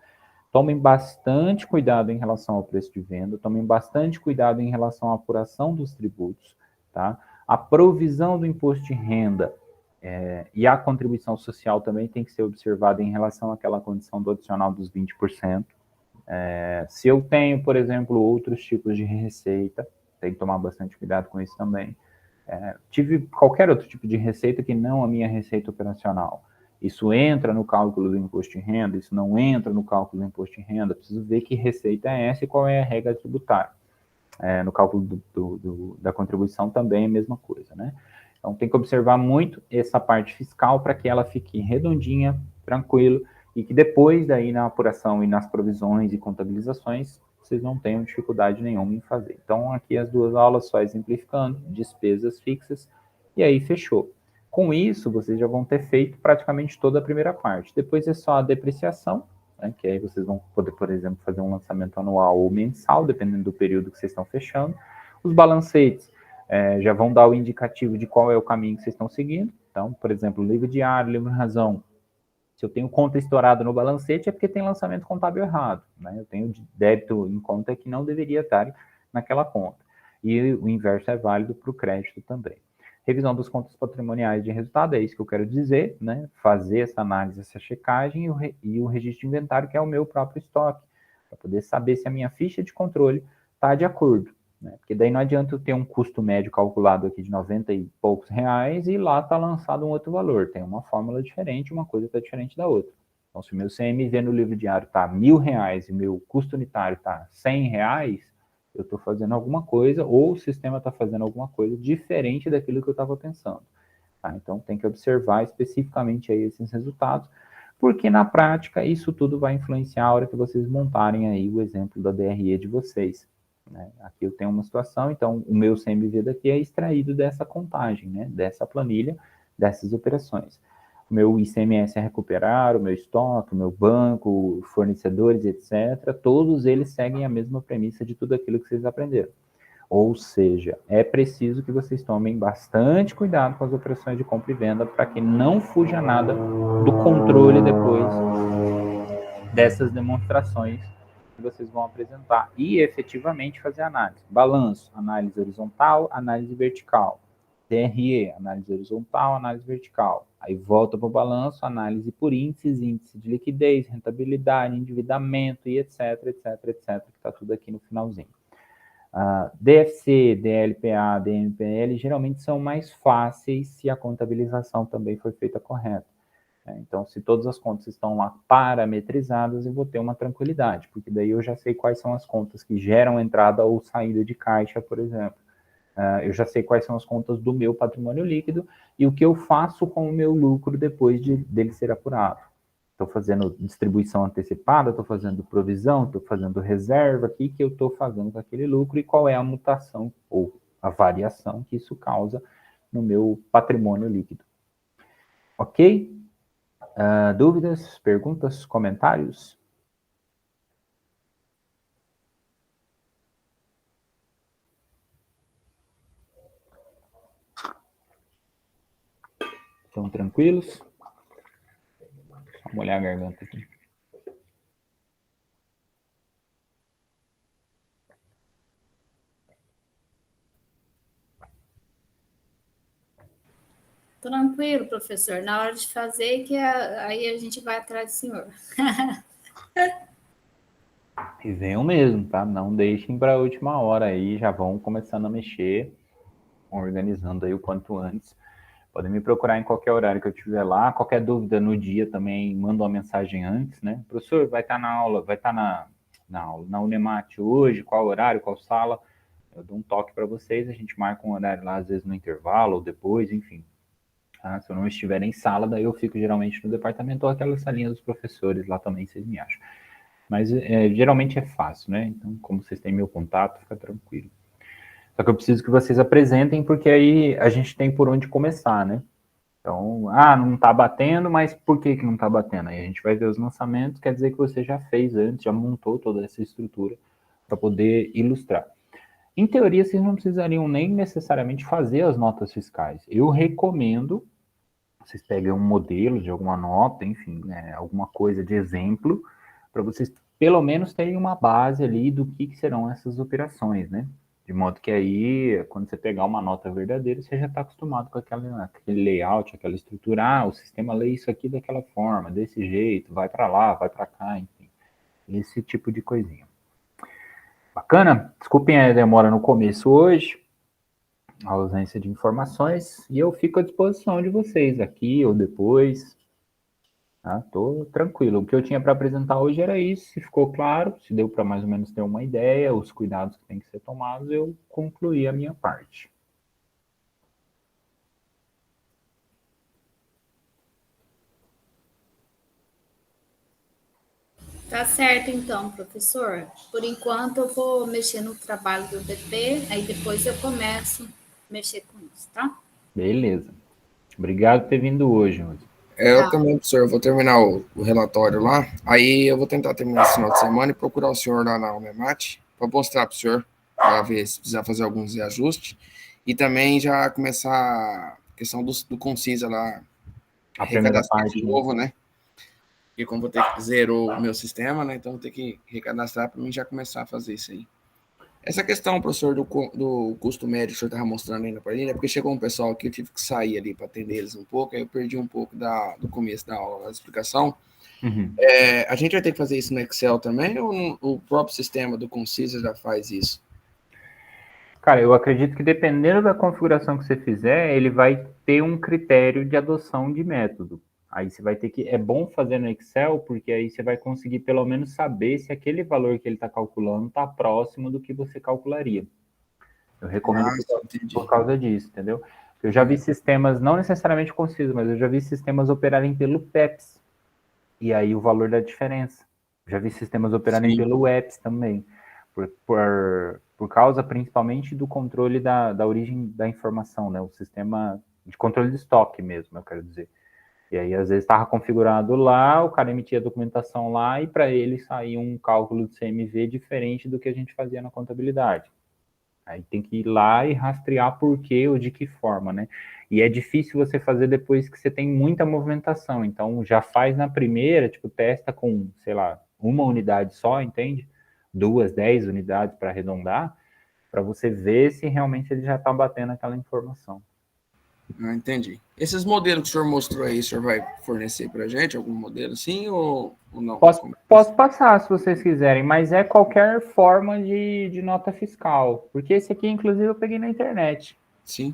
Tomem bastante cuidado em relação ao preço de venda, tomem bastante cuidado em relação à apuração dos tributos, tá? A provisão do imposto de renda e a contribuição social também tem que ser observada em relação àquela condição do adicional dos 20%. Se eu tenho, por exemplo, outros tipos de receita, tem que tomar bastante cuidado com isso também. Tive qualquer outro tipo de receita que não a minha receita operacional. Isso entra no cálculo do imposto de renda, isso não entra no cálculo do imposto de renda, preciso ver que receita é essa e qual é a regra tributária. No cálculo da contribuição também é a mesma coisa, né? Então tem que observar muito essa parte fiscal para que ela fique redondinha, tranquilo, e que depois daí na apuração e nas provisões e contabilizações, vocês não tenham dificuldade nenhuma em fazer. Então aqui as duas aulas só exemplificando, despesas fixas, e aí fechou. Com isso, vocês já vão ter feito praticamente toda a primeira parte. Depois é só a depreciação, né, que aí vocês vão poder, por exemplo, fazer um lançamento anual ou mensal, dependendo do período que vocês estão fechando. Os balancetes já vão dar o indicativo de qual é o caminho que vocês estão seguindo. Então, por exemplo, livro diário, livro razão. Se eu tenho conta estourada no balancete, é porque tem lançamento contábil errado, né? Eu tenho débito em conta que não deveria estar naquela conta. E o inverso é válido para o crédito também. Revisão das contas patrimoniais de resultado, é isso que eu quero dizer, né? Fazer essa análise, essa checagem e o registro de inventário, que é o meu próprio estoque, para poder saber se a minha ficha de controle está de acordo. Né? Porque daí não adianta eu ter um custo médio calculado aqui de 90 e poucos reais e lá está lançado um outro valor. Tem uma fórmula diferente, uma coisa está diferente da outra. Então, se o meu CMV no livro diário está R$1.000 e meu custo unitário está R$100, eu estou fazendo alguma coisa, ou o sistema está fazendo alguma coisa diferente daquilo que eu estava pensando. Tá? Então, tem que observar especificamente aí esses resultados, porque na prática isso tudo vai influenciar a hora que vocês montarem aí o exemplo da DRE de vocês. Né? Aqui eu tenho uma situação, então o meu CMV daqui é extraído dessa contagem, né? Dessa planilha, dessas operações. O meu ICMS é recuperar, o meu estoque, o meu banco, fornecedores, etc. Todos eles seguem a mesma premissa de tudo aquilo que vocês aprenderam. Ou seja, é preciso que vocês tomem bastante cuidado com as operações de compra e venda para que não fuja nada do controle depois dessas demonstrações que vocês vão apresentar e efetivamente fazer análise. Balanço, análise horizontal, análise vertical. TRE, análise horizontal, análise vertical. Aí volta para o balanço, análise por índices, índice de liquidez, rentabilidade, endividamento e etc, etc, etc, que está tudo aqui no finalzinho. DFC, DLPA, DMPL geralmente são mais fáceis se a contabilização também foi feita correta. Então, se todas as contas estão lá parametrizadas, eu vou ter uma tranquilidade, porque daí eu já sei quais são as contas que geram entrada ou saída de caixa, por exemplo. Eu já sei quais são as contas do meu patrimônio líquido e o que eu faço com o meu lucro depois dele ser apurado. Estou fazendo distribuição antecipada, estou fazendo provisão, estou fazendo reserva, o que eu estou fazendo com aquele lucro e qual é a mutação ou a variação que isso causa no meu patrimônio líquido. Ok? Dúvidas, perguntas, comentários? Estão tranquilos? Vamos molhar a garganta aqui. Tranquilo, professor. Na hora de fazer, aí a gente vai atrás do senhor. E venham mesmo, tá? Não deixem para a última hora aí, já vão começando a mexer, organizando aí o quanto antes. Podem me procurar em qualquer horário que eu estiver lá. Qualquer dúvida no dia também, manda uma mensagem antes, né? Professor, vai estar na aula, vai estar na aula, na Unemate hoje, qual horário, qual sala? Eu dou um toque para vocês, a gente marca um horário lá, às vezes no intervalo ou depois, enfim. Se eu não estiver em sala, daí eu fico geralmente no departamento ou aquela salinha dos professores lá também, vocês me acham. Mas geralmente é fácil, né? Então, como vocês têm meu contato, fica tranquilo. Só que eu preciso que vocês apresentem, porque aí a gente tem por onde começar, né? Então, não tá batendo, mas por que não tá batendo? Aí a gente vai ver os lançamentos, quer dizer que você já fez antes, já montou toda essa estrutura para poder ilustrar. Em teoria, vocês não precisariam nem necessariamente fazer as notas fiscais. Eu recomendo vocês peguem um modelo de alguma nota, enfim, alguma coisa de exemplo, para vocês pelo menos terem uma base ali do que serão essas operações, né? De modo que aí, quando você pegar uma nota verdadeira, você já está acostumado com aquele layout, aquela estrutura, o sistema lê isso aqui daquela forma, desse jeito, vai para lá, vai para cá, enfim. Esse tipo de coisinha. Bacana? Desculpem a demora no começo hoje, a ausência de informações, e eu fico à disposição de vocês aqui ou depois. Tô tranquilo. O que eu tinha para apresentar hoje era isso. Se ficou claro, se deu para mais ou menos ter uma ideia, os cuidados que têm que ser tomados, eu concluí a minha parte. Tá certo, então, professor. Por enquanto, eu vou mexer no trabalho do DP, aí depois eu começo a mexer com isso, tá? Beleza. Obrigado por ter vindo hoje, Rose. Eu também, professor, eu vou terminar o relatório lá. Aí eu vou tentar terminar esse final de semana e procurar o senhor lá na Unemate para mostrar para o senhor, para ver se precisar fazer alguns reajustes. E também já começar a questão do Concisa lá, A primeira recadastrar parte, de novo, né? Porque como vou ter que zerou o meu sistema, né? Então vou ter que recadastrar para mim já começar a fazer isso aí. Essa questão, professor, do custo médio que o senhor estava mostrando ainda para ele, é porque chegou um pessoal que eu tive que sair ali para atender eles um pouco, aí eu perdi um pouco do começo da aula, da explicação. Uhum. A gente vai ter que fazer isso no Excel também, ou o próprio sistema do Concisa já faz isso? Cara, eu acredito que dependendo da configuração que você fizer, ele vai ter um critério de adoção de método. Aí você vai ter que. É bom fazer no Excel, porque aí você vai conseguir pelo menos saber se aquele valor que ele está calculando está próximo do que você calcularia. Eu recomendo por causa disso, entendeu? Eu já vi sistemas, não necessariamente concisos, mas eu já vi sistemas operarem pelo PEPS. E aí o valor da diferença. Já vi sistemas operarem pelo EPS também. Por causa principalmente do controle da origem da informação, né? O sistema de controle de estoque mesmo, eu quero dizer. E aí, às vezes, estava configurado lá, o cara emitia a documentação lá, e para ele saía um cálculo de CMV diferente do que a gente fazia na contabilidade. Aí tem que ir lá e rastrear por quê ou de que forma, né? E é difícil você fazer depois que você tem muita movimentação. Então, já faz na primeira, tipo, testa com, sei lá, uma unidade só, entende? 2, 10 unidades para arredondar, para você ver se realmente ele já está batendo aquela informação. Ah, entendi. Esses modelos que o senhor mostrou aí, o senhor vai fornecer para a gente algum modelo assim ou não? Posso passar se vocês quiserem, mas é qualquer forma de nota fiscal, porque esse aqui, inclusive, eu peguei na internet. Sim.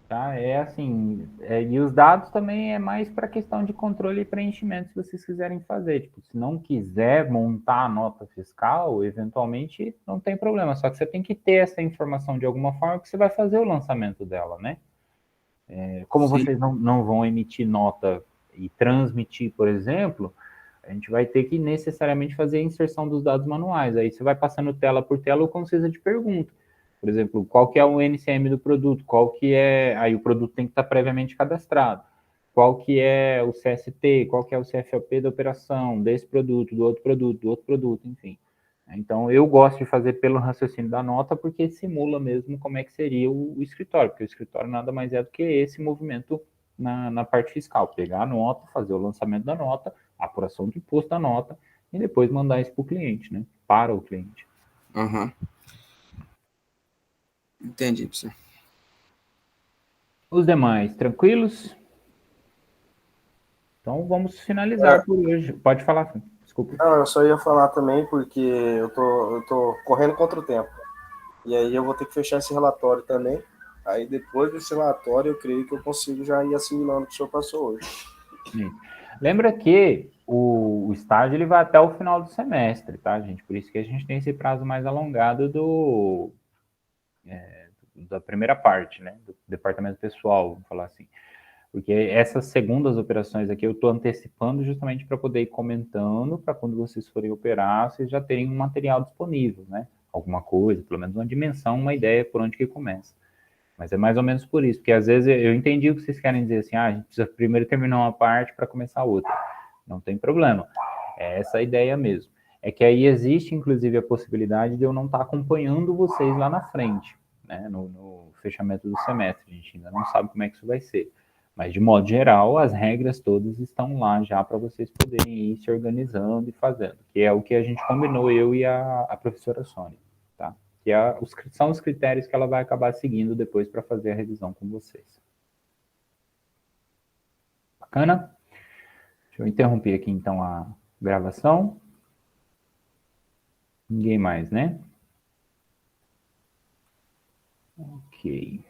Tá? É assim, e os dados também é mais para questão de controle e preenchimento, se vocês quiserem fazer. Tipo, se não quiser montar a nota fiscal, eventualmente não tem problema, só que você tem que ter essa informação de alguma forma que você vai fazer o lançamento dela, né? Como Sim. vocês não vão emitir nota e transmitir, por exemplo, a gente vai ter que necessariamente fazer a inserção dos dados manuais. Aí você vai passando tela por tela ou consciência de pergunta. Por exemplo, qual que é o NCM do produto? Qual que é... Aí o produto tem que estar previamente cadastrado. Qual que é o CST? Qual que é o CFOP da operação? Desse produto, do outro produto, enfim. Então, eu gosto de fazer pelo raciocínio da nota, porque simula mesmo como é que seria o escritório, porque o escritório nada mais é do que esse movimento na parte fiscal. Pegar a nota, fazer o lançamento da nota, a apuração do imposto da nota, e depois mandar isso para o cliente, né? Para o cliente. Aham. Entendi, professor. Os demais, tranquilos? Então, vamos finalizar por hoje. Pode falar, desculpa. Não, eu só ia falar também porque eu tô correndo contra o tempo. E aí eu vou ter que fechar esse relatório também. Aí depois desse relatório eu creio que eu consigo já ir assimilando o que o senhor passou hoje. Lembra que o estágio ele vai até o final do semestre, tá, gente? Por isso que a gente tem esse prazo mais alongado da primeira parte, né? Do departamento pessoal, vamos falar assim. Porque essas segundas operações aqui eu estou antecipando justamente para poder ir comentando, para quando vocês forem operar, vocês já terem um material disponível, né? Alguma coisa, pelo menos uma dimensão, uma ideia por onde que começa. Mas é mais ou menos por isso, porque às vezes eu entendi o que vocês querem dizer assim, a gente precisa primeiro terminar uma parte para começar outra. Não tem problema. É essa a ideia mesmo. É que aí existe, inclusive, a possibilidade de eu não estar acompanhando vocês lá na frente, né? No fechamento do semestre. A gente ainda não sabe como é que isso vai ser. Mas, de modo geral, as regras todas estão lá já para vocês poderem ir se organizando e fazendo, que é o que a gente combinou, eu e a professora Sônia, tá? Que são os critérios que ela vai acabar seguindo depois para fazer a revisão com vocês. Bacana? Deixa eu interromper aqui, então, a gravação. Ninguém mais, né? Ok.